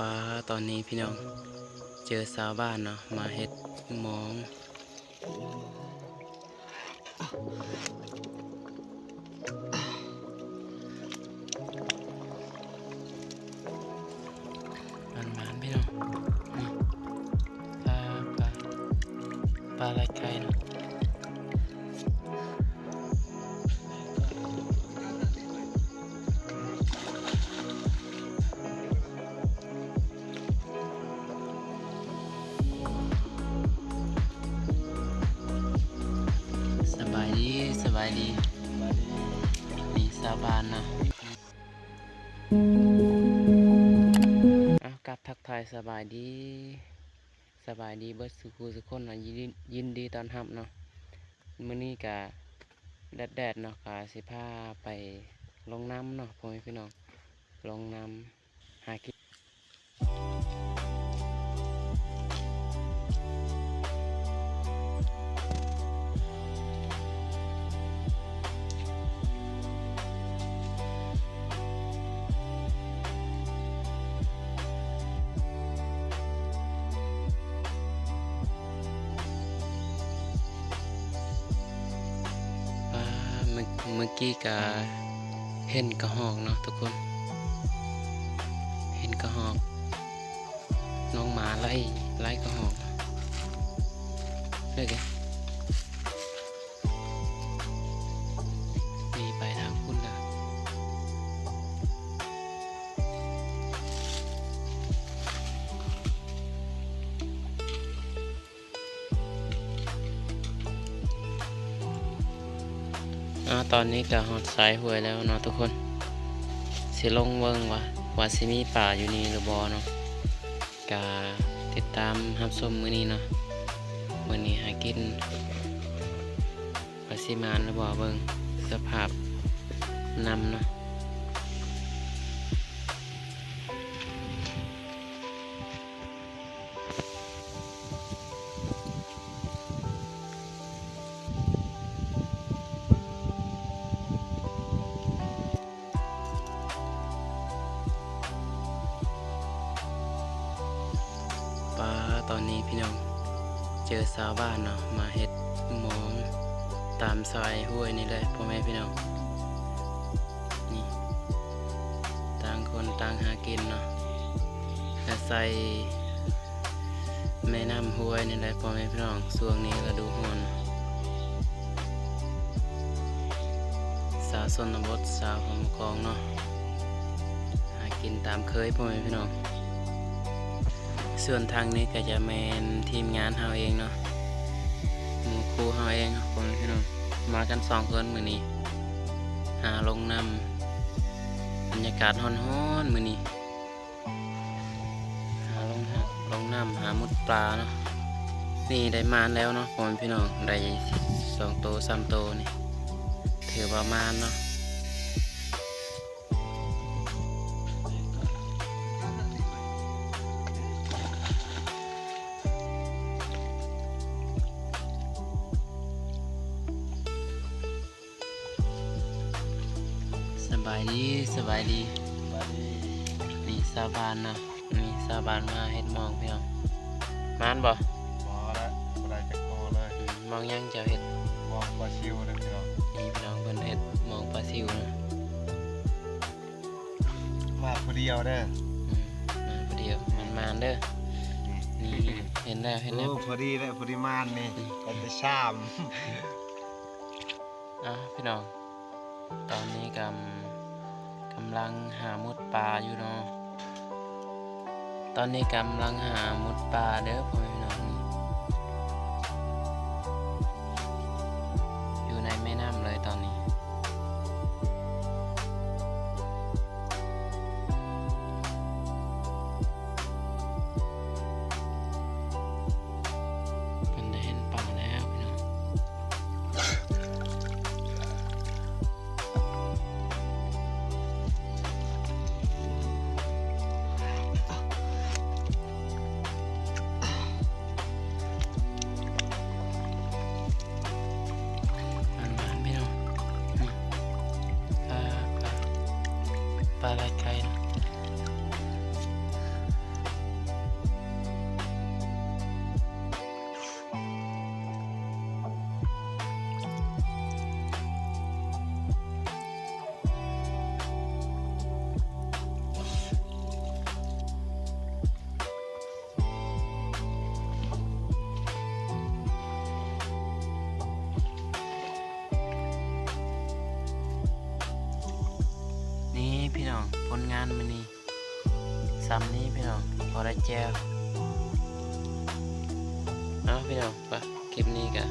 ป้าตอนนี้พี่น้องเจอสาวบ้านเนาะมาเฮ็ดหมองมันพี่น้องนี่ปลาไหลไก่เนาะสบายดีนี่สาวบ้านเนาะกับทักทายสบายดีเบิดสุขสุขคนเนาะยินดีตอนรับเนาะมื้อนี้กะแดดเนาะกะสิพาไปลงน้ำเนาะพ่อแม่พี่น้องลงน้ำหากินเมื่อกี้กะเห็นกระหอกเนาะทุกคนเห็นกระหอกน้องหมาไล่กระหอกเลยแกมีไปทางคุณนะตอนนี้ก็หอดสายหวยแล้วเนาะทุกคนสิลงเบิ่งว่าสิมีป่าอยู่นี่หรือบ่เนาะก็ติดตามรับชมมื้อนี้เนาะมื้อนี้หากินว่าสิมานหรือบ่เบิ่งสภาพนำเนาะตอนนี้พี่น้องเจอสาวบ้านเนาะมาเฮ็ดหมองตามซอยห้วยนี่เลยพ่อแม่พี่น้องนี่ต่างคนต่างหากินเนาะอาศัยแม่น้ำห้วยนี่เลยพ่อแม่พี่น้องช่วงนี้ฤดูร้อนสาวชนบทสาวของกองเนาะหากินตามเคยพ่อแม่พี่น้องส่วนทางนี้ก็จะเป็นทีมงานเฮาเองเนาะหมู่ครูเฮาเองคนพี่น้องมากัน2 คนมื้อนี้หาลงน้ำบรรยากาศร้อนๆมื้อนี้หาลงน้ำหามุดปลาเนาะนี่ได้มานแล้วเนาะพ่อแม่พี่น้องได้2 โต 3 โตนี่ถือว่ามานเนาะสบายดีนี่สาบานนะนี่สาบานมาเฮ็ดมองพี่น้องมานบ่แล้วบ่ได้จักโตเลย มองยังจะเฮ็ดมองปลาชิวเลยพี่น้องนี่พี่น้องเพิ่นเฮ็ดมองปลาซิวนะมาคนเดียวเด้อมาพอดีมันเด้อนี่เห็นแล้วโอ้พอดีเลยพอดีมานนี่กันจะชามพี่น้องตอนนี้กำลังหามุดปลาอยู่เนาะตอนนี้กำลังหามุดปลาเด้อพ่อแม่พี่น้องอยู่ในแม่น้ำเลยตอนนี้เพิ่นได้เห็นปลาแล้วพี่น้อง พี่น้องผลงานมื้อนี้ซ้ำนี้พี่น้องพอได้แจ้วเนาะพี่น้องไปคลิปนี้ก็